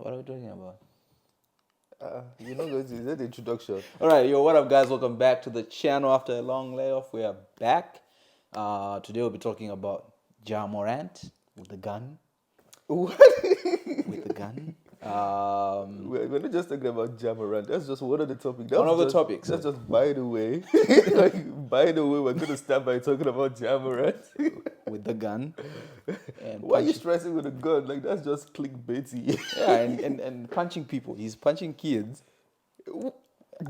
What are we talking about? Is that the introduction? All right, yo, what up, guys? Welcome back to the channel after a long layoff. We are back. Today we'll be talking about Ja Morant with the gun. What? With the gun. We're not just talking about Ja Morant. That's just one of the topics. One of the topics. That's just by the way. We're going to start by talking about Ja Morant. With the gun. And Why are you stressing with a gun? Like, that's just clickbaity. Yeah, and punching people. He's punching kids.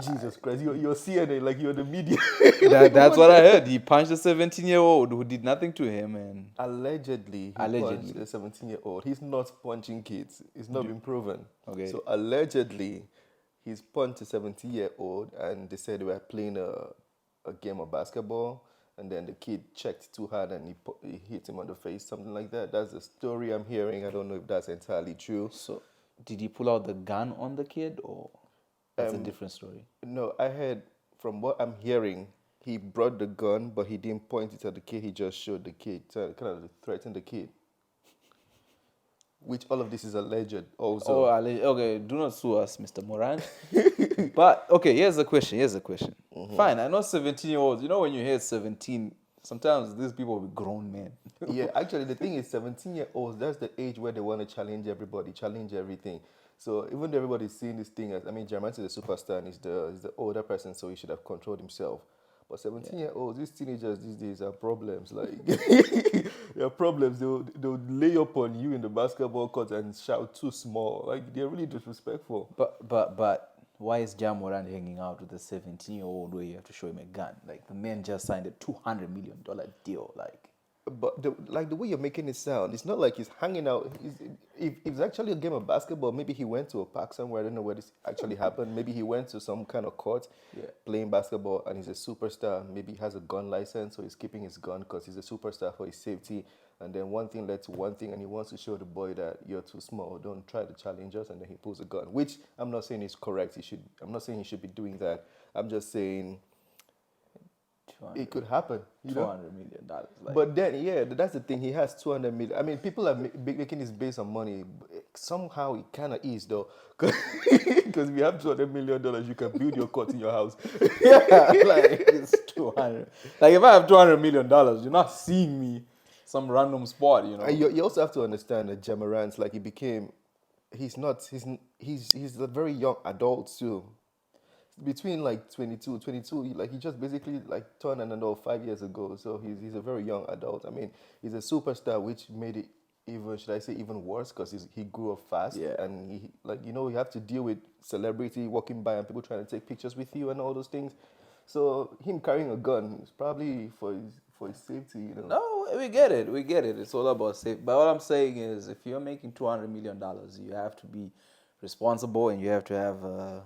Jesus Christ, you're CNN, like you're the media. That's what I heard. He punched a 17-year-old who did nothing to him, and Allegedly, he punched a 17-year-old. He's not punching kids. It's not been proven. Okay. So allegedly, he's punched a 17-year-old, and they said they were playing a game of basketball, and then the kid checked too hard and he hit him on the face, something like that. That's the story I'm hearing. I don't know if that's entirely true. So, did he pull out the gun on the kid, or that's a different story? No, I heard from what I'm hearing, he brought the gun, but he didn't point it at the kid. He just showed the kid, so kind of threatened the kid. Which all of this is alleged also. Okay, do not sue us, Mr. Morant. But, okay, here's the question. Fine, I know 17-year-olds. You know when you hear 17, sometimes these people will be grown men. Yeah, actually, the thing is 17-year-olds, that's the age where they want to challenge everybody, challenge everything. So even though everybody's seeing this thing as, Ja Morant is a superstar and he's the older person, so he should have controlled himself. But 17-year-olds, these teenagers these days are problems. Like, they are problems. They'll lay up on you in the basketball court and shout too small. Like, they're really disrespectful. But why is Ja Morant hanging out with a 17-year-old where you have to show him a gun? Like, the man just signed a $200 million deal. Like, but the way you're making it sound, it's not like he's hanging out. If it's actually a game of basketball, maybe he went to a park somewhere. I don't know where this actually happened. Maybe he went to some kind of court playing basketball, and he's a superstar. Maybe he has a gun license, so he's keeping his gun because he's a superstar for his safety. And then one thing led to one thing, and he wants to show the boy that you're too small. Don't try to challenge us. And then he pulls a gun, which I'm not saying is correct. I'm not saying he should be doing that. I'm just saying it could happen. $200 million. Like. But then, that's the thing. He has 200 million. I mean, people are making this based on money. Somehow it kind of is, though. Because if you have $200 million, you can build your court in your house. Yeah, like, it's 200. Like, if I have $200 million, you're not seeing me some random spot, you know. And you also have to understand that Ja Morant, like, he's a very young adult, too. Between like 22, like he just basically like turned an adult 5 years ago. So he's a very young adult. I mean, he's a superstar, which made it even worse because he grew up fast. Yeah. And he you have to deal with celebrity walking by and people trying to take pictures with you and all those things. So him carrying a gun is probably for his safety, you know. No, we get it. It's all about safety. But what I'm saying is, if you're making $200 million, you have to be responsible and you have to have.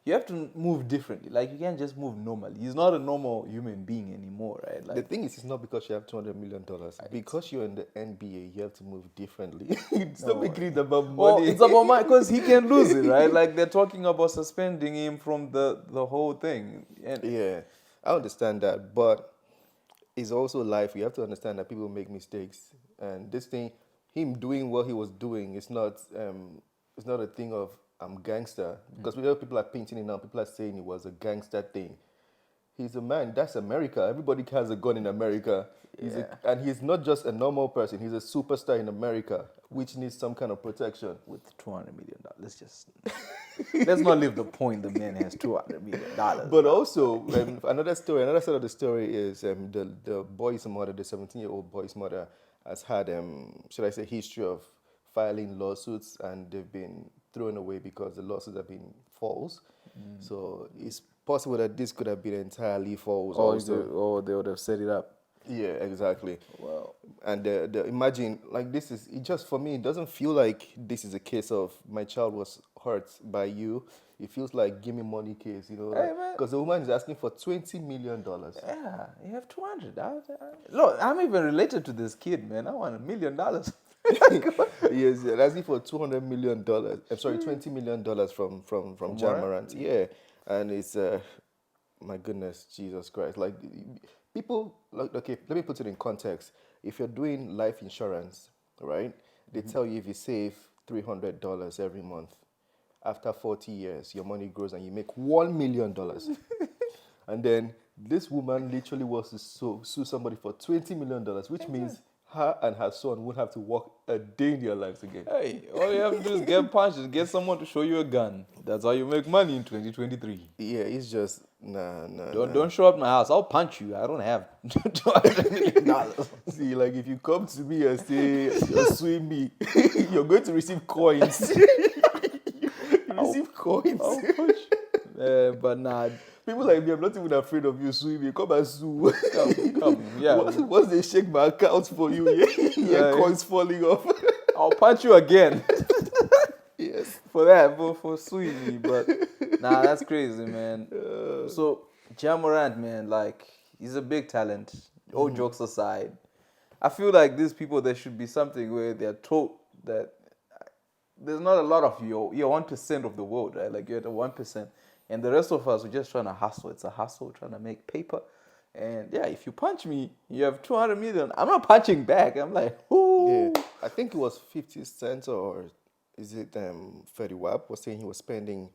You have to move differently. Like, you can't just move normally. He's not a normal human being anymore, right? Like, the thing is, it's not because you have $200 million. Because you're in the NBA, you have to move differently. It's not making it about money. Well, it's about money because he can lose it, right? Like, they're talking about suspending him from the whole thing. And yeah, I understand that. But it's also life. You have to understand that people make mistakes. And this thing, him doing what he was doing, it's not a thing of, I'm gangster. Because we know people are painting it now. People are saying it was a gangster thing. He's a man. That's America. Everybody has a gun in America. And he's not just a normal person. He's a superstar in America, which needs some kind of protection. With $200 million. Let's not leave the point the man has $200 million. But also, another side of the story is the boy's mother, the 17-year-old boy's mother, has had, history of filing lawsuits, and they've been thrown away because the lawsuits have been false. So it's possible that this could have been entirely false. Or they would have set it up. Yeah, exactly. Wow. And imagine, like, for me, it doesn't feel like this is a case of my child was hurt by you. It feels like give me money case, you know. Because the woman is asking for $20 million. Yeah, you have 200. Look, I'm even related to this kid, man. I want $1 million. Yes, asking for $200 million. I'm sorry, $20 million from Ja Morant. Yeah, and it's my goodness, Jesus Christ. Like, people, like, okay, let me put it in context. If you're doing life insurance, right, they tell you if you save $300 every month. After 40 years, your money grows and you make $1 million. And then this woman literally was to sue somebody for $20 million, which means her and her son won't have to work a day in their lives again. Hey, all you have to do is get punched and get someone to show you a gun. That's how you make money in 2023. Yeah, it's just nah. Don't show up my house. I'll punch you. I don't have $200 million. See, like if you come to me and say you're suing me, you're going to receive coins. Receive coins. I'll punch. But nah. People like me, I'm not even afraid of you suing me. Come and sue. Come. Yeah. Once they shake my account for you, yeah, coins falling off. I'll punch you again. Yes. For that, for suing me. But nah, that's crazy, man. So Ja Morant, man, like he's a big talent. All jokes aside, I feel like these people, there should be something where they're told that there's not a lot of you. You're 1% of the world, right? Like you're the 1%. And the rest of us, we're just trying to hustle. It's a hustle, trying to make paper. And yeah, if you punch me, you have 200 million. I'm not punching back. I'm like, ooh. Yeah. I think it was 50 Cent or is it Fetty Wap was saying he was spending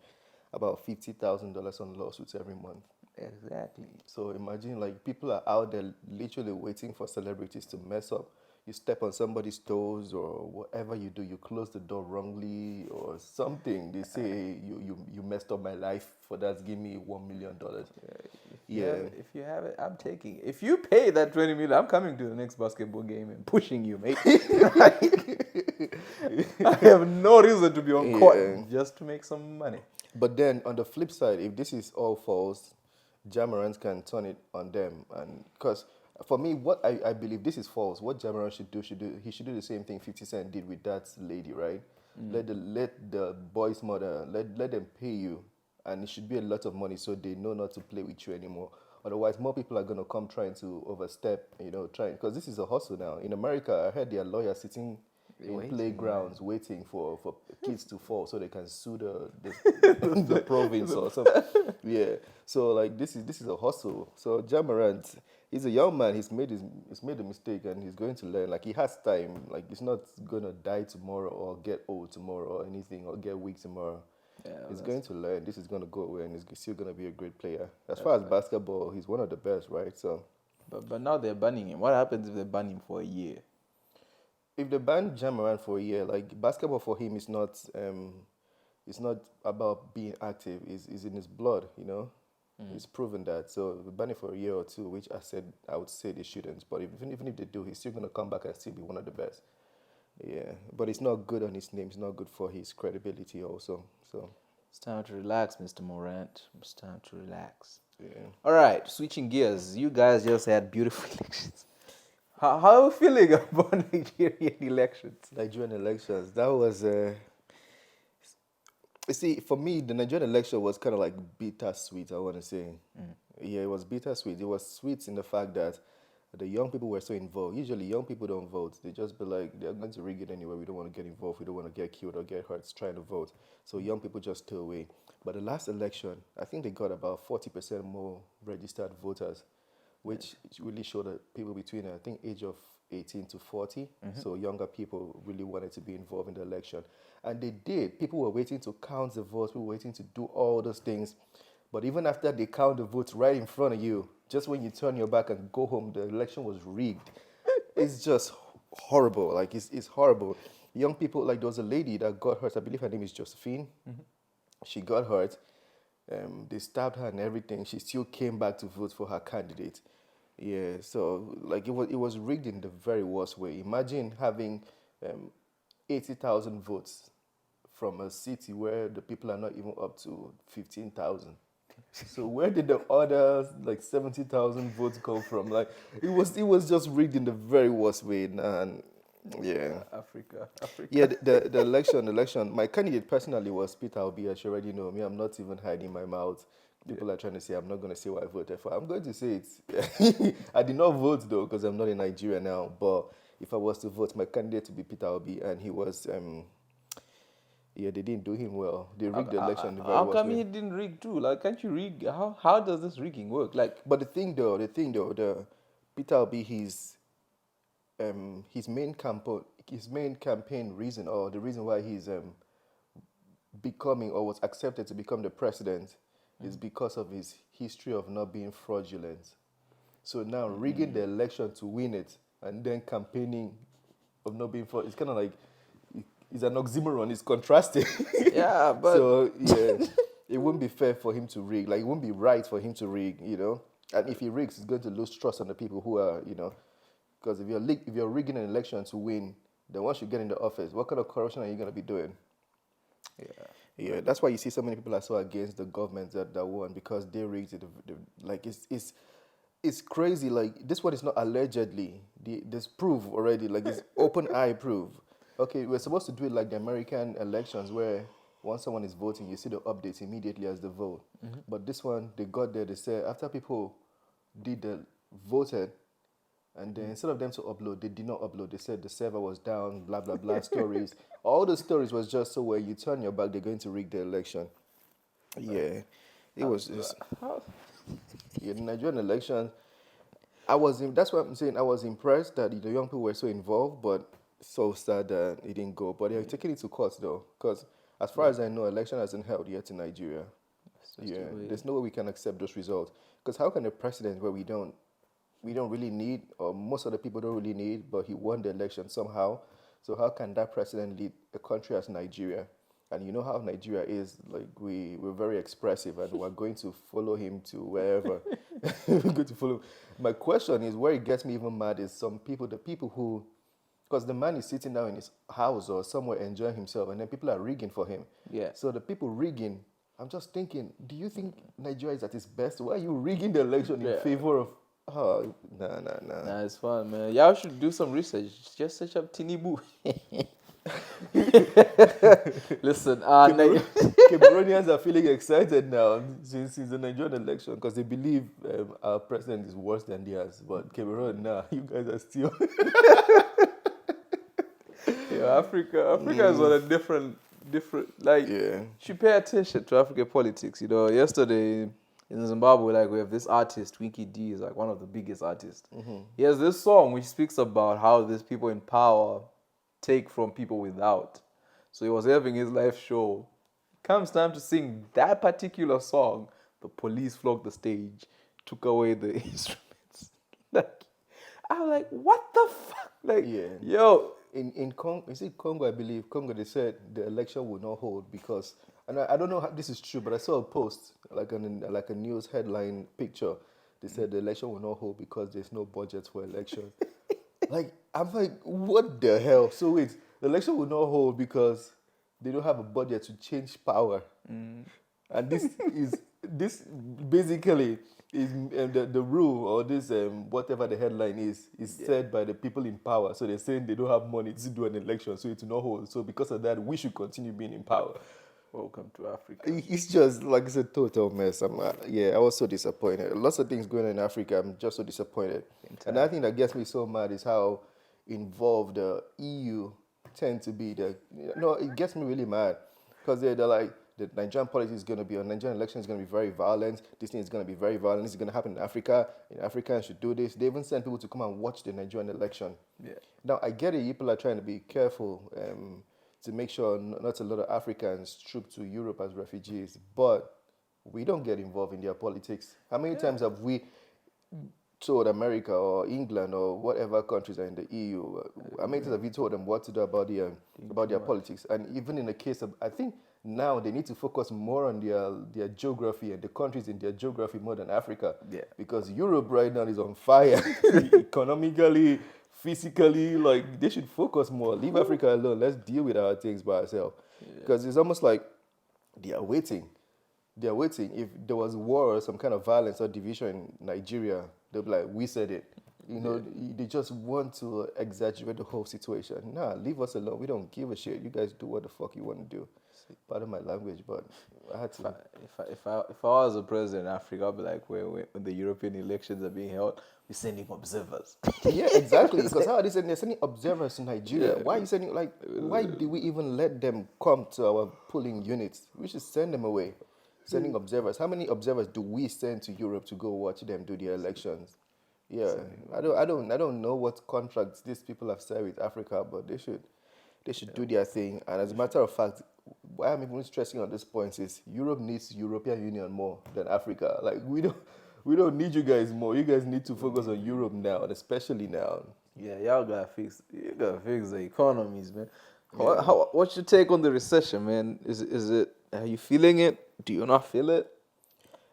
about $50,000 on lawsuits every month. Exactly. So imagine like people are out there literally waiting for celebrities to mess up. You step on somebody's toes or whatever you do, you close the door wrongly or something. They say hey, you messed up my life for that. Give me $1 million. If you have it, I'm taking it. If you pay that 20 million, I'm coming to the next basketball game and pushing you, mate. I have no reason to be on court just to make some money. But then on the flip side, if this is all false, Ja Morant can turn it on them, and because for me, what I believe this is false. What Ja Morant should do he should do the same thing 50 Cent did with that lady, right? Let the boy's mother let them pay you, and it should be a lot of money so they know not to play with you anymore. Otherwise, more people are gonna come trying to overstep, trying because this is a hustle now. In America, I heard there are lawyers sitting in playgrounds waiting for kids to fall so they can sue the province or something. Yeah. So like this is a hustle. So Ja Morant, he's a young man. He's made a mistake and he's going to learn. Like he has time. Like he's not gonna die tomorrow or get old tomorrow or anything or get weak tomorrow. Yeah, he's going to learn. This is gonna go away and he's still gonna be a great player. As far as basketball, he's one of the best, right? So. But now they're banning him. What happens if they ban him for a year? If they ban Ja Morant for a year, like basketball for him is not it's not about being active. It's in his blood, He's proven that. So ban it for a year or two, which I would say they shouldn't. But even if they do, he's still gonna come back and still be one of the best. Yeah. But it's not good on his name, it's not good for his credibility also. So it's time to relax, Mr. Morant. It's time to relax. Yeah. Alright, switching gears. You guys just had beautiful elections. How are you feeling about Nigerian elections? Nigerian elections. That was you see, for me, the Nigerian election was kind of like bittersweet, I want to say. Yeah, it was bittersweet. It was sweet in the fact that the young people were so involved. Usually, young people don't vote. They just be like, they're going to rig it anyway. We don't want to get involved. We don't want to get killed or get hurt trying to vote. So young people just stay away. But the last election, I think they got about 40% more registered voters, which really showed that people between, I think, age of 18 to 40, so younger people really wanted to be involved in the election. And they did. People were waiting to count the votes. People were waiting to do all those things. But even after they count the votes right in front of you, just when you turn your back and go home, the election was rigged. It's just horrible. Like, it's horrible. Young people, like there was a lady that got hurt. I believe her name is Josephine. She got hurt. They stabbed her and everything. She still came back to vote for her candidate. Yeah, so like it was rigged in the very worst way. Imagine having 80,000 votes from a city where the people are not even up to 15,000. So where did the other like 70,000 votes come from? Like it was just rigged in the very worst way. And yeah, Africa. Yeah, the election. My candidate personally was Peter Obi. As you already know me, I'm not even hiding my mouth. People are trying to say I'm not going to say what I voted for. I'm going to say it. I did not vote though because I'm not in Nigeria now. But if I was to vote, my candidate would be Peter Obi, and he was. They didn't do him well. They rigged the election. How come he didn't rig too? Like, can't you rig? How does this rigging work? Like, but the thing though, Peter Obi, his main his main campaign reason, or the reason why he's becoming or was accepted to become the president, is because of his history of not being fraudulent. So now rigging the election to win it and then campaigning of not being fraud, it's kind of like it's an oxymoron. It's contrasting. Yeah, but So yeah, it wouldn't be fair for him to rig. Like it wouldn't be right for him to rig. And if he rigs, he's going to lose trust on the people who are. Because if you're rigging an election to win, then once you get in the office, what kind of corruption are you going to be doing? yeah, Yeah, that's why you see so many people are so against the government that won, because they rigged it. Like it's crazy. Like this one is not allegedly. There's proof already. Like it's open eye proof. Okay, we're supposed to do it like the American elections, where once someone is voting, you see the updates immediately as they vote. But this one, they got there. They said after people did the voted, and then instead of them to upload, they did not upload. They said the server was down, blah, blah, blah, stories. All the stories was just so where you turn your back, they're going to rig the election. Yeah. It was just, yeah, the Nigerian election, that's what I'm saying. I was impressed that the young people were so involved, but so sad that it didn't go. But they're taking it to court though, because as far as I know, election hasn't held yet in Nigeria. Yeah, there's no way we can accept those results. Because how can a president where we don't really need, or most of the people don't really need, but he won the election somehow. So how can that president lead a country as Nigeria? And you know how Nigeria is, like we're very expressive, and we're going to follow him to wherever. We're going to follow. My question is, where it gets me even mad is the people who, because the man is sitting down in his house or somewhere enjoying himself, and then people are rigging for him. Yeah. So the people rigging, I'm just thinking, do you think Nigeria is at its best? Why are you rigging the election in favor of? Oh, nah. Nah, it's fun, man. Y'all should do some research. Just search up Tinubu. Listen, Cameroonians are feeling excited now since the Nigerian election, because they believe our president is worse than theirs. But Cameroon, nah, you guys are still. yeah, Africa is on a different. Like, Yeah. should pay attention to African politics. Yesterday in Zimbabwe, like we have this artist, Winky D, is like one of the biggest artists. He has this song which speaks about how these people in power take from people without. So he was having his live show. Comes time to sing that particular song, the police flogged the stage, took away the instruments. Like, I'm like, what the fuck? Like, Yeah. yo. In Congo, is it Congo? I believe Congo. They said the election will not hold because, and I don't know how this is true, but I saw a post like a news headline picture. They said the election will not hold because there's no budget for election. Like, I'm like, what the hell? So wait, the election will not hold because they don't have a budget to change power. And this basically is the rule, or this whatever the headline is said by the people in power. So they're saying they don't have money to do an election, so it will not hold. So because of that, we should continue being in power. Welcome to Africa. It's just like it's a total mess. I was so disappointed. Lots of things going on in Africa. I'm just so disappointed. And I think that gets me so mad is how involved the EU tend to be. It gets me really mad because they're like, the Nigerian politics is going to be, or Nigerian election is going to be very violent. This thing is going to be very violent. This is going to happen in Africa. Africans should do this. They even send people to come and watch the Nigerian election. Yeah. Now, I get it. People are trying to be careful to make sure not a lot of Africans troop to Europe as refugees, but we don't get involved in their politics. How many times have we told America or England or whatever countries are in the EU, how many times have you told them what to do about their politics? And even in the case of, I think now they need to focus more on their geography and the countries in their geography more than Africa. Yeah. Because Europe right now is on fire economically, physically. Like, they should focus more. Leave Africa alone. Let's deal with our things by ourselves. Because it's almost like they are waiting. They're waiting. If there was war or some kind of violence or division in Nigeria, they'll be like, we said it. They just want to exaggerate the whole situation. Nah, leave us alone. We don't give a shit. You guys do what the fuck you want to do. Pardon my language, but I had to. If I was a president in Africa, I'd be like, when the European elections are being held, we're sending observers. Yeah, exactly. Because how are they sending? They're sending observers to Nigeria. Why are you sending? Why do we even let them come to our polling units? We should send them away. Sending observers. How many observers do we send to Europe to go watch them do their elections? Yeah, I don't know what contracts these people have signed with Africa, but they should do their thing. And as a matter of fact, why I'm even stressing on this point is Europe needs European Union more than Africa. Like we don't need you guys more. You guys need to focus on Europe now, and especially now. Yeah, y'all gotta fix. You gotta fix the economies, man. Yeah. What's your take on the recession, man? Is it? Are you feeling it? Do you not feel it?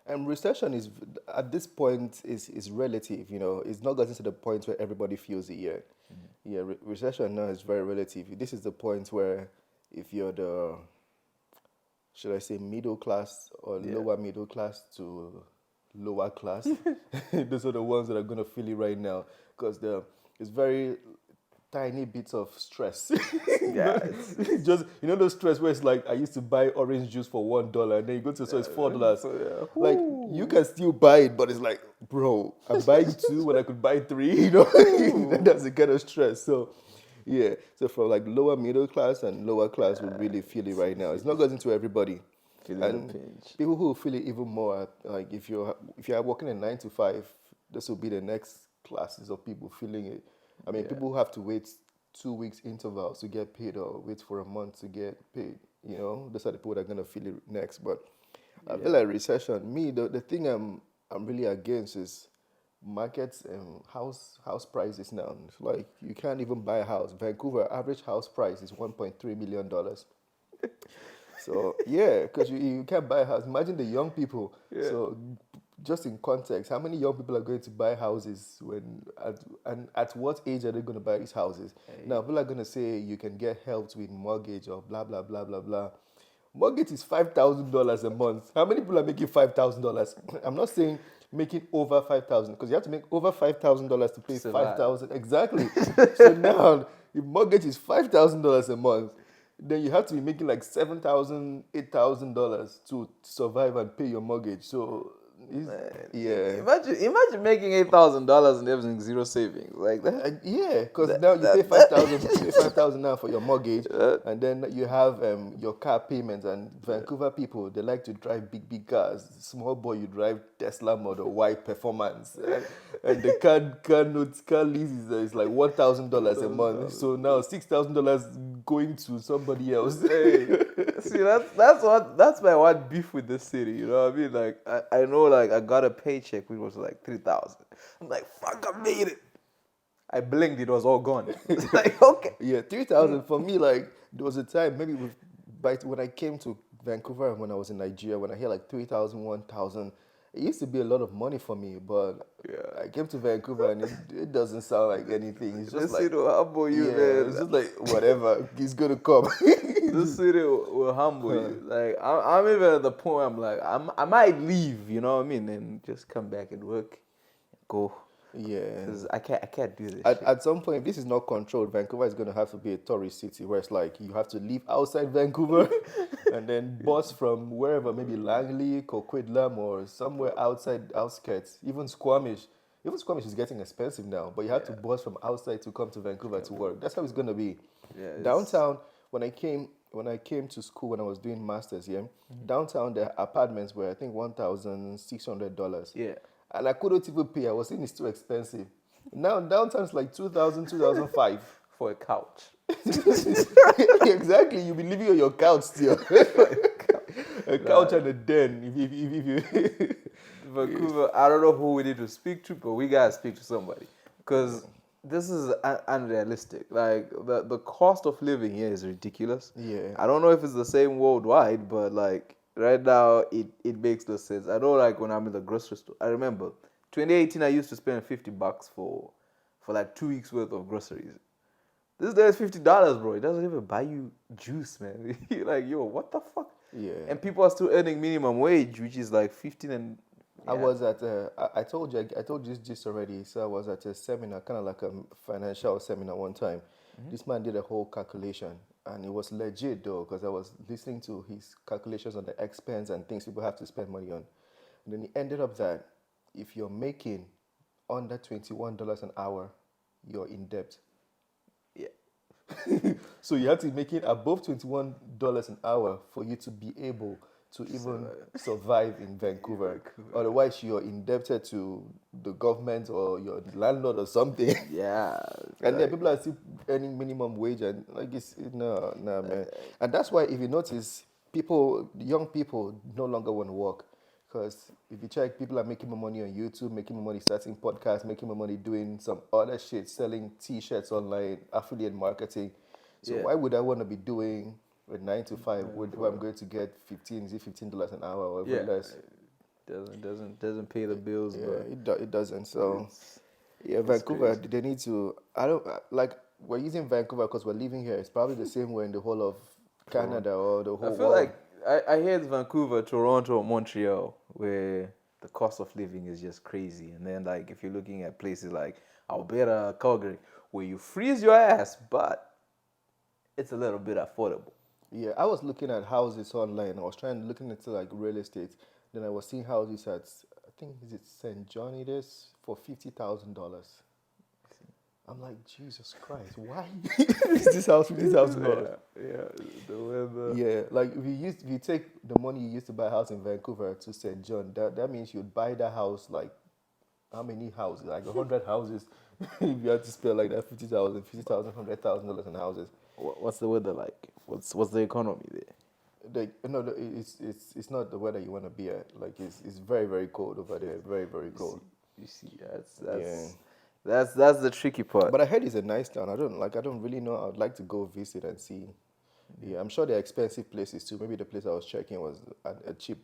And recession is at this point is relative. It's not gotten to the point where everybody feels it yet. Yeah, recession now is very relative. This is the point where if you're the, should I say, middle class or Yeah. lower middle class to lower class, those are the ones that are gonna feel it right now because it's very tiny bits of stress. Yeah, It's just those stress where it's like I used to buy orange juice for $1 and then you go to the store it's $4. So yeah. Like you can still buy it, but it's like, bro, I'm buying two when I could buy three. That's the kind of stress. So yeah, so for like lower middle class and lower class will really feel it right now. It's not getting to everybody. Feeling the pinch. People who feel it even more, like if you're working a 9 to 5, this will be the next classes of people feeling it. I mean, people who have to wait 2 weeks intervals to get paid or wait for a month to get paid. Those are the people that are gonna feel it next. But I feel like recession. Me, the thing I'm really against is markets and house prices now. It's like you can't even buy a house. Vancouver average house price is $1.3 million. So yeah, because you can't buy a house. Imagine the young people. Yeah. So just in context, how many young people are going to buy houses and at what age are they going to buy these houses? Now people are going to say you can get helped with mortgage or blah blah blah blah blah. Mortgage is $5,000 a month. How many people are making $5,000? I'm not saying making over 5,000 because you have to make over $5,000 to pay Survive. 5,000 exactly. So now, if mortgage is $5,000 a month, then you have to be making like $7,000, $8,000 to survive and pay your mortgage. So, yeah. Imagine making $8,000 and having zero savings like that. Yeah, because now you pay 5,000, you pay 5,000 now for your mortgage, and then you have your car payments. And Vancouver people, they like to drive big cars. Small boy, you drive Tesla Model Y Performance, and the car lease is like $1,000 a month. So now $6,000 going to somebody else. Hey, see that's my one beef with this city. You know what I mean? Like I know, like I got a paycheck which was like 3,000. I'm like, fuck, I made it. I blinked, it was all gone. It's like, okay. Yeah, 3,000 for me. Like there was a time maybe when I came to Vancouver and when I was in Nigeria, when I hear like 3,000, 1,000, it used to be a lot of money for me. But I came to Vancouver and it doesn't sound like anything. It's just This like, city will humble you, man. it's just like whatever, it's gonna come. This city will humble you. Like I'm even at the point where I'm like, I might leave, you know what I mean, and just come back and work, go. Yeah. Because I can't do this shit. At some point, if this is not controlled, Vancouver is going to have to be a tourist city where it's like you have to live outside Vancouver and then bus from wherever, maybe Langley, Coquitlam, or somewhere outside outskirts, even Squamish. Even Squamish is getting expensive now, but you have to bus from outside to come to Vancouver to work. That's how it's going to be. Yeah, Downtown, when I came to school when I was doing masters, downtown the apartments were I think $1,600. Yeah. And I couldn't even pay. I was saying it's too expensive. Now downtown is like 2,000, 2,005. For a couch. Exactly. You'll be living on your couch still. A couch and a den. If you Vancouver, I don't know who we need to speak to, but we gotta speak to somebody because this is unrealistic. Like the cost of living here is ridiculous. Yeah. I don't know if it's the same worldwide, but like right now it makes no sense. I know, like when I'm in the grocery store, I remember 2018 I used to spend $50 for like 2 weeks worth of groceries. This day is $50, bro. It doesn't even buy you juice, man. You're like, yo, what the fuck? Yeah. And people are still earning minimum wage, which is like 15 and. I was at I told you this already. So I was at a seminar, kind of like a financial seminar one time. This man did a whole calculation, and it was legit though, because I was listening to his calculations on the expense and things people have to spend money on. And then he ended up that if you're making under $21 an hour, you're in debt. Yeah. So you have to be making above $21 an hour for you to be able to even survive in Vancouver. Otherwise, you're indebted to the government or your landlord or something. Yeah. And then people are still earning minimum wage, and like it's no, man. And that's why, if you notice, young people, no longer want to work, because if you check, people are making more money on YouTube, making more money starting podcasts, making more money doing some other shit, selling T-shirts online, affiliate marketing. So Yeah. why would I want to be doing a 9 to 5 where I'm going to get $15 an hour or even less? Doesn't pay the bills, Yeah, but it doesn't. So yeah, it's Vancouver, crazy. they need to. I don't like. We're using Vancouver because we're living here. It's probably the same way in the whole of Toronto. Canada or the I whole feel world. like I hear it's Vancouver, Toronto, Montreal, where the cost of living is just crazy. And then like if you're looking at places like Alberta, Calgary, where you freeze your ass, but it's a little bit affordable. Yeah, I was looking at houses online. I was looking into like real estate. Then I was seeing houses at, I think, is it St. John it is, for $50,000. I'm like, Jesus Christ, why is this house $50,000? Yeah, the weather. Yeah, like if you take the money you used to buy a house in Vancouver to St. John, that means you'd buy that house like how many houses? Like 100 houses. If you had to spend like that $50,000, $100,000 on houses. What's the weather like? What's the economy there? It's not the weather you want to be at. Like it's very very cold over there. Very very cold. You see, Yeah. that's the tricky part. But I heard it's a nice town. I don't really know. I'd like to go visit and see. Yeah, I'm sure they're expensive places too. Maybe the place I was checking was a cheap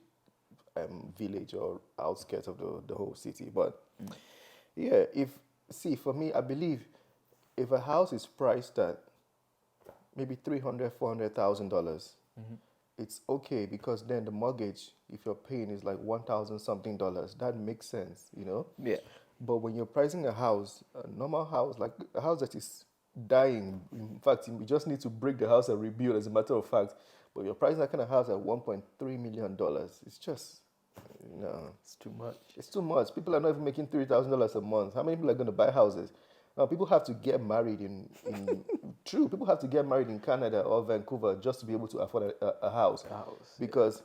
village or outskirts of the whole city. But yeah, for me, I believe if a house is priced at maybe $300,000, $400,000, it's okay because then the mortgage, if you're paying, is like 1,000 something dollars. That makes sense, you know. Yeah. But when you're pricing a house, a normal house, like a house that is dying, in fact, you just need to break the house and rebuild, as a matter of fact. But you're pricing that kind of house at $1.3 million. It's just, no, It's too much. it's too much. People are not even making $3,000 a month. How many people are going to buy houses? Now, people have to get married in true, people have to get married in Canada or Vancouver just to be able to afford a house. Because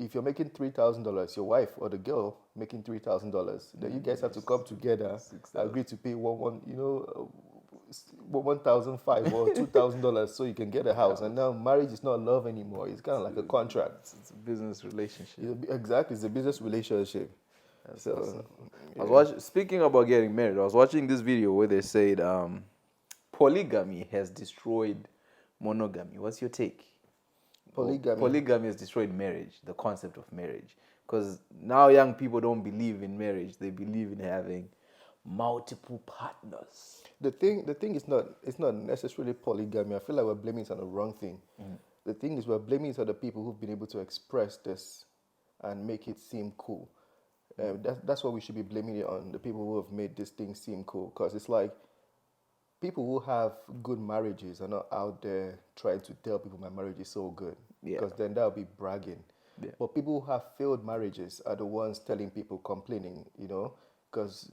if you're making $3,000, your wife or the girl making $3,000, then you guys have to come together, agree to pay $1,500 or $2,000 so you can get a house. And now marriage is not love anymore. It's kind of like a contract. It's a business relationship. Exactly, it's a business relationship. I was watching. Speaking about getting married, I was watching this video where they said polygamy has destroyed monogamy. What's your take? Polygamy has destroyed marriage, the concept of marriage, because now young people don't believe in marriage; they believe in having multiple partners. The thing is not, it's not necessarily polygamy. I feel like we're blaming it on the wrong thing. The thing is, we're blaming it on the people who've been able to express this and make it seem cool. That's what we should be blaming it on, the people who have made this thing seem cool. Because it's like people who have good marriages are not out there trying to tell people my marriage is so good. Yeah. Because then that would be bragging. Yeah. But people who have failed marriages are the ones telling people, complaining, because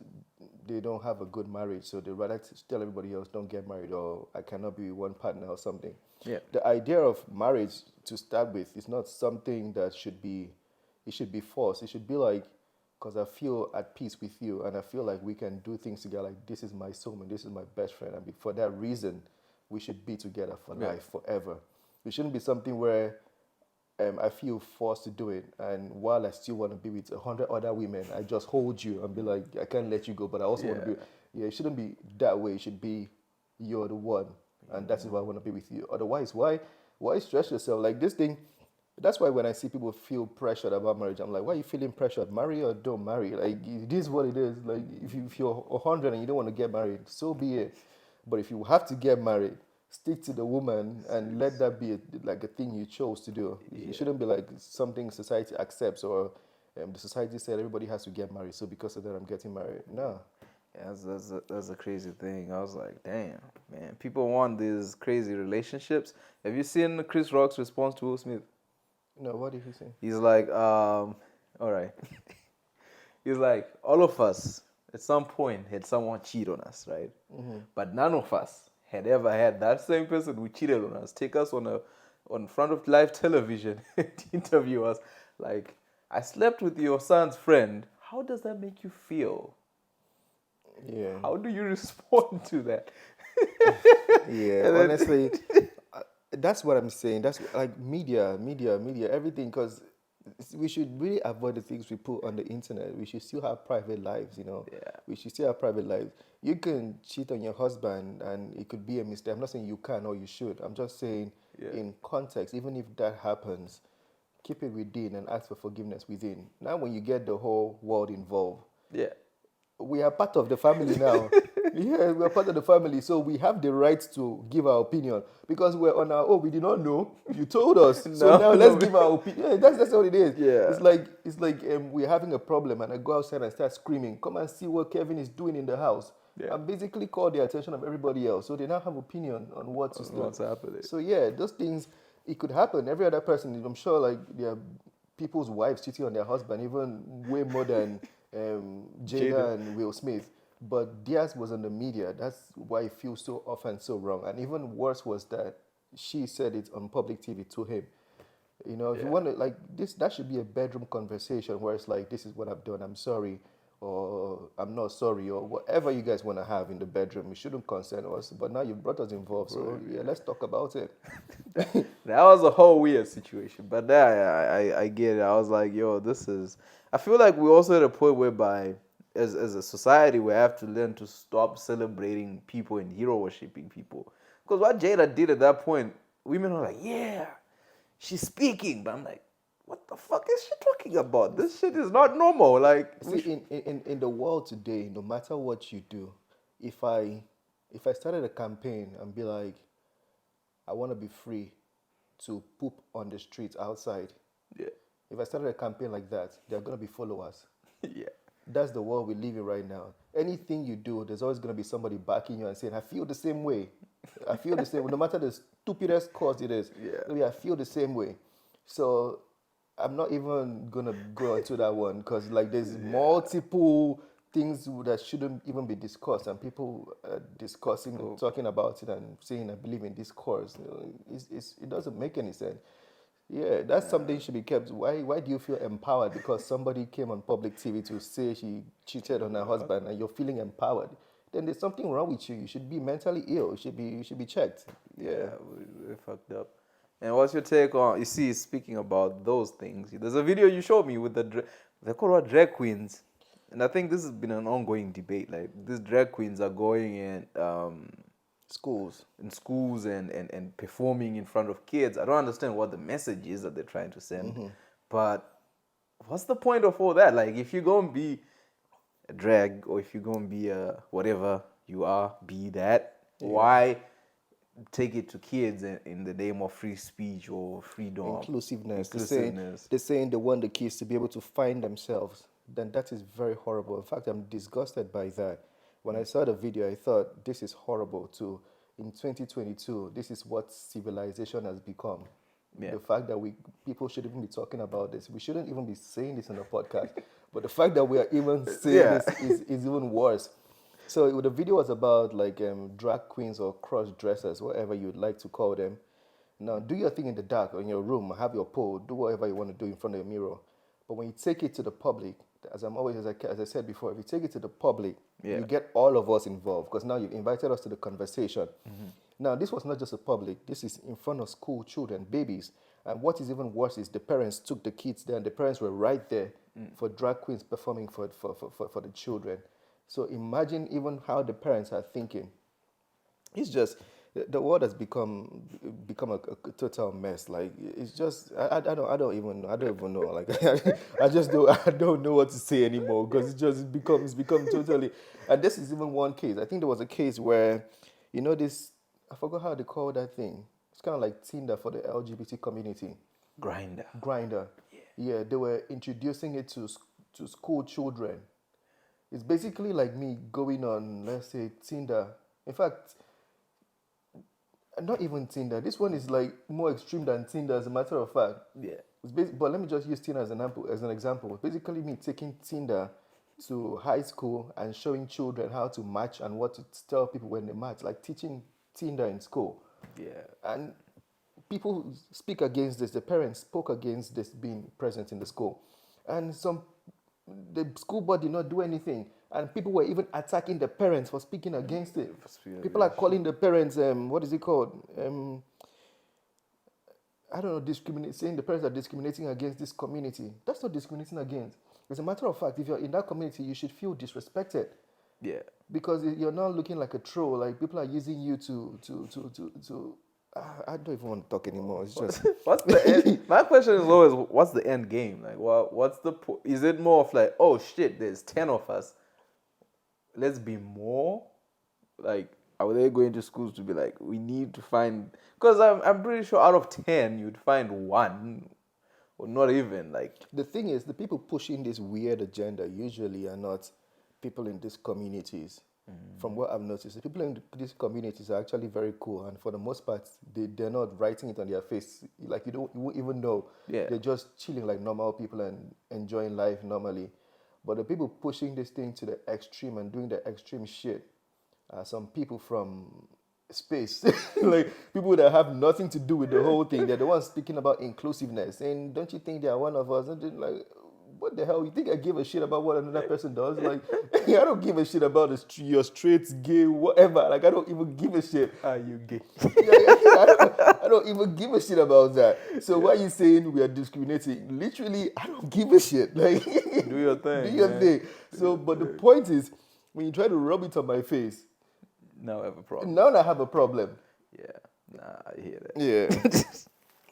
they don't have a good marriage. So they rather tell everybody else, don't get married, or I cannot be with one partner or something. Yeah. The idea of marriage to start with is not something that should be forced. It should be like, because I feel at peace with you and I feel like we can do things together. Like, this is my soulmate, this is my best friend. And for that reason, we should be together for life, forever. It shouldn't be something where I feel forced to do it. And while I still want to be with 100 other women, I just hold you and be like, I can't let you go. But I also want to be, it shouldn't be that way. It should be, you're the one. And that's why I want to be with you. Otherwise, why stress yourself? Like this thing, that's why when I see people feel pressured about marriage, I'm like, why are you feeling pressured? Marry or don't marry? Like, it is what it is. Like, if you're 100 and you don't want to get married, so be it. But if you have to get married, stick to the woman and let that be a thing you chose to do. It shouldn't be like something society accepts, or the society said everybody has to get married, so because of that I'm getting married. No. Yeah, that's a crazy thing. I was like, damn, man. People want these crazy relationships. Have you seen Chris Rock's response to Will Smith? No, what did he say? He's like, all right. He's like, all of us at some point had someone cheat on us, right? But none of us had ever had that same person who cheated on us take us on a on front of live television. The interview was like, I slept with your son's friend. How does that make you feel? Yeah. How do you respond to that? Yeah, And then, honestly, that's what I'm saying. That's like media, everything. Because we should really avoid the things we put on the internet. We should still have private lives, you know. yeah, We should still have private lives. You can cheat on your husband, and it could be a mistake. I'm not saying you can or you should. I'm just saying, yeah, in context, even if that happens, keep it within and ask for forgiveness within. Now, when you get the whole world involved, yeah. we are part of the family now. Yeah, we are part of the family, so we have the right to give our opinion because we're on our own. We did not know. You told us, so No, now let's no. give our opinion. Yeah, that's what it is. Yeah, It's like we're having a problem, and I go outside and start screaming, "Come and see what Kevin is doing in the house!" yeah. And basically call the attention of everybody else, so they now have opinion on what is What's done. happening? So yeah, those things it could happen. Every other person, I'm sure, like there are people's wives cheating on their husband, even way more than Jada. Jada and Will Smith. But theirs was on the media. That's why it feels so off and so wrong. And even worse was that she said it on public TV to him. You know, if you Yeah. want to, like, this, that should be a bedroom conversation where it's like, this is what I've done, I'm sorry, or I'm not sorry, or whatever you guys want to have in the bedroom. It shouldn't concern us. But now you've brought us involved, so yeah, let's talk about it. That was a whole weird situation. But I get it. I was like, yo, this is. I feel like we're also at a point whereby, as a society, we have to learn to stop celebrating people and hero worshipping people. Because what Jada did at that point, women were like, yeah, she's speaking. But I'm like, what the fuck is she talking about? This shit is not normal. Like, See, in the world today, no matter what you do, if I if I started a campaign and be like, I want to be free to poop on the streets outside. yeah, If I started a campaign like that, there are going to be followers. yeah. That's the world we live in right now. Anything you do, there's always going to be somebody backing you and saying, I feel the same way. I feel the same way. No matter the stupidest cause it is. Yeah. Maybe I feel the same way. So I'm not even going to go into that one because like there's multiple things that shouldn't even be discussed and people discussing and talking about it and saying I believe in this cause. You know, it doesn't make any sense. Yeah, that's something should be kept. Why do you feel empowered because somebody came on public TV to say she cheated on her husband and you're feeling empowered? Then there's something wrong with you. You should be mentally ill. You should be checked. Yeah. Yeah, we're fucked up. And what's your take on? You see, speaking about those things, there's a video you showed me with they're called what, drag queens, and I think this has been an ongoing debate. Like these drag queens are going Schools. in schools and performing in front of kids. I don't understand what the message is that they're trying to send, but what's the point of all that? Like, if you're gonna be a drag or if you're gonna be a whatever you are, be that. Why take it to kids in the name of free speech or freedom, Inclusiveness. inclusiveness? They're saying they want the kids to be able to find themselves. Then that is very horrible. In fact, I'm disgusted by that. When I saw the video, I thought this is horrible too. In 2022, this is what civilization has become. Yeah. The fact that people should even be talking about this. We shouldn't even be saying this on a podcast. But the fact that we are even saying Yeah. this is even worse. So the video was about like drag queens or cross dressers, whatever you'd like to call them. Now, do your thing in the dark or in your room, have your pole, do whatever you want to do in front of the mirror. But when you take it to the public, as I said before, if you take it to the public, Yeah. you get all of us involved because now you've invited us to the conversation. Now, this was not just a public, this is in front of school children, babies. And what is even worse is the parents took the kids there and the parents were right there for drag queens performing for the children. So imagine even how the parents are thinking. It's just the world has become a total mess. Like it's just I don't even know. Like I don't know what to say anymore because it's become totally. And this is even one case. I think there was a case where, this I forgot how they call that thing. It's kind of like Tinder for the LGBT community. Grinder. Yeah, they were introducing it to school children. It's basically like me going on, let's say, Tinder. In fact, not even Tinder. This one is like more extreme than Tinder, as a matter of fact. Yeah. But let me just use Tinder as an example. It's basically me taking Tinder to high school and showing children how to match and what to tell people when they match, like teaching Tinder in school. Yeah. And people speak against this. The parents spoke against this being present in the school, and the school board did not do anything, and people were even attacking the parents for speaking against it. People are calling the parents, what is it called? I don't know, saying the parents are discriminating against this community. That's not discriminating against. As a matter of fact, if you're in that community, you should feel disrespected. Yeah. Because you're not looking like a troll. Like, people are using you I don't even want to talk anymore. It's just What's the end? My question is always, what's the end game? Like, what's the is it more of like, oh shit, there's 10 of us, let's be more? Like, are they going to schools to be like, we need to find? Because I'm pretty sure out of 10 you'd find one, or not even like. The thing is, the people pushing this weird agenda usually are not people in these communities. From what I've noticed, the people in these communities are actually very cool, and for the most part, they're not writing it on their face. Like, you won't even know. Yeah. They're just chilling like normal people and enjoying life normally. But the people pushing this thing to the extreme and doing the extreme shit are some people from space. Like, people that have nothing to do with the whole thing. They're the ones speaking about inclusiveness. And don't you think they are one of us? And they're like, what the hell? You think I give a shit about what another person does? Like, I don't give a shit about your straight, gay, whatever. Like, I don't even give a shit. Are you gay? I don't even give a shit about that. So why are you saying we are discriminating? Literally, I don't give a shit. Like, do your thing. Do your thing. So, but the point is, when you try to rub it on my face, now I have a problem. Now I have a problem. Yeah. Nah, I hear that. Yeah.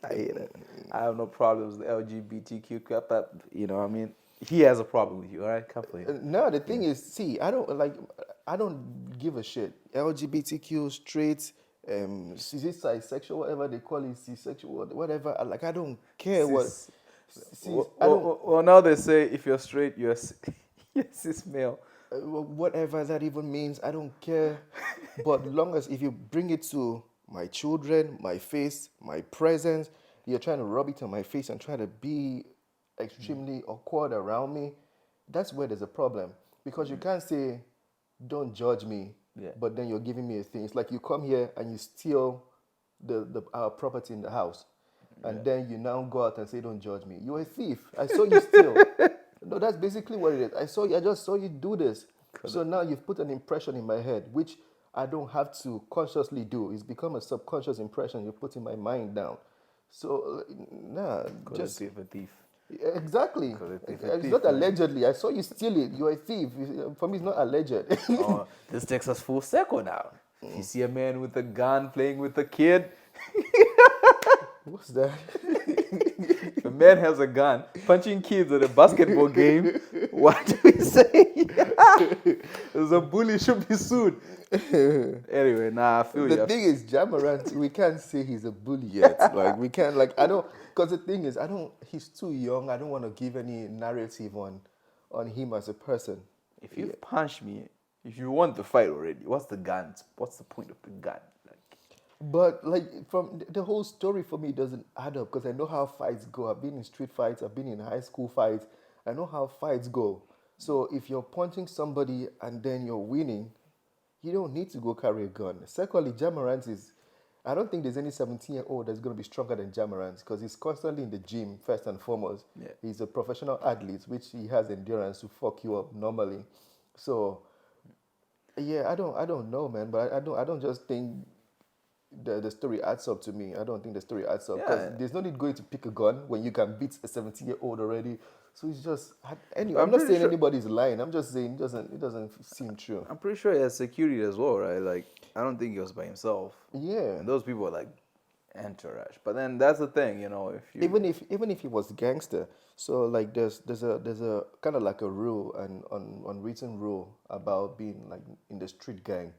I hear that. I have no problems with LGBTQ crap. You know what I mean? He has a problem with you, all right? Come for him. No, the thing is, see, I don't give a shit. LGBTQ, straight, is it bisexual, whatever they call it, C-sexual, whatever. I don't care well, now they say if you're straight, you're cis male. Whatever that even means, I don't care. But long as if you bring it to my children, my face, my presence, you're trying to rub it on my face and try to be extremely awkward around me, that's where there's a problem. Because you can't say, don't judge me, but then you're giving me a thing. It's like you come here and you steal our property in the house. And then you now go out and say, don't judge me. You're a thief. I saw you steal. No, that's basically what it is. I just saw you do this. So now you've put an impression in my head, which I don't have to consciously do. It's become a subconscious impression you put in my mind now. So, just a thief. Exactly. It's not allegedly. I saw you steal it. You're a thief. For me, it's not alleged. This takes us full circle now. If you see a man with a gun playing with a kid, what's that? If a man has a gun punching kids at a basketball game, what do we say? There's a bully should be sued. Anyway, I feel the thing is, Ja Morant, we can't say he's a bully yet. Like, we can't, because the thing is, he's too young. I don't want to give any narrative on him as a person. If you punch me, if you want the fight already, what's the gun? What's the point of the gun? But from the whole story for me doesn't add up, because I know how fights go. I've been in street fights. I've been in high school fights. I know how fights go. So if you're punching somebody and then you're winning, you don't need to go carry a gun. Secondly, Ja Morant I don't think there's any 17-year-old that's going to be stronger than Ja Morant, because he's constantly in the gym, first and foremost. Yeah. He's a professional athlete, which he has endurance to fuck you up normally. So, yeah, I don't know, man, but I don't just think the story adds up to me. I don't think the story adds up, because there's no need going to pick a gun when you can beat a 17-year-old already. So it's just, anyway, I'm not saying anybody's lying. I'm just saying it doesn't seem true. I'm pretty sure he has security as well, right? Like, I don't think he was by himself. Yeah. And those people are like entourage. But then that's the thing, if you even if he was gangster, so like there's a kind of like a rule, and unwritten rule about being like in the street gang.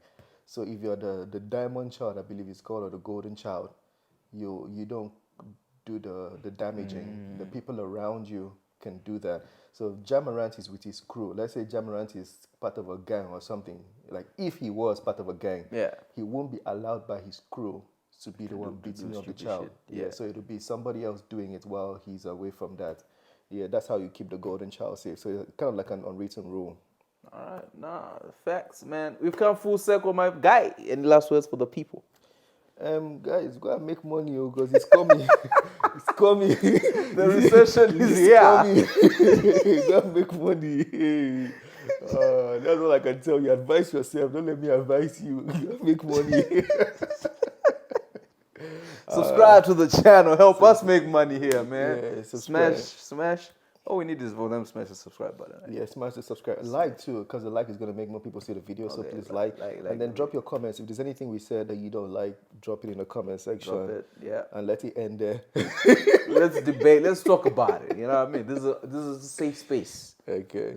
So if you're the diamond child, I believe it's called, or the golden child, you don't do the damaging. The people around you can do that. So Ja Morant is with his crew. Let's say Ja Morant is part of a gang or something. Like, if he was part of a gang, he won't be allowed by his crew to be the one beating up the child. Yeah, so it'll be somebody else doing it while he's away from that. Yeah, that's how you keep the golden child safe. So it's kind of like an unwritten rule. All right, facts, man. We've come full circle, my guy. Any last words for the people? Guys, go and make money, because it's coming. It's coming. The recession is It's here. coming. Go and make money. That's all I can tell you. Advise yourself. Don't let me advise you. Go and make money. Subscribe to the channel. Help us make money here, man. Yeah, subscribe. Smash. All we need is for them to smash the subscribe button. Right? Yeah, smash the subscribe. Like too, because the like is going to make more people see the video. So please like. And then drop your comments. If there's anything we said that you don't like, drop it in the comment section. Drop it, yeah. And let it end there. Let's debate. Let's talk about it. You know what I mean? This is a safe space. Okay.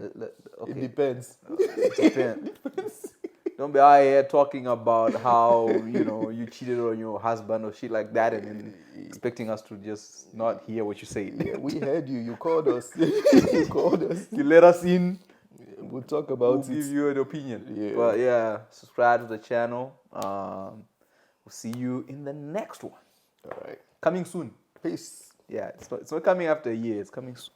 Okay. It depends. It depends. Don't be out here talking about how you cheated on your husband or shit like that, and then expecting us to just not hear what you say. Yeah, we heard you. You called us. You called us. You let us in. We'll talk about We'll give you an opinion. Yeah. But yeah, subscribe to the channel. We'll see you in the next one. All right. Coming soon. Peace. Yeah, it's not coming after a year. It's coming soon.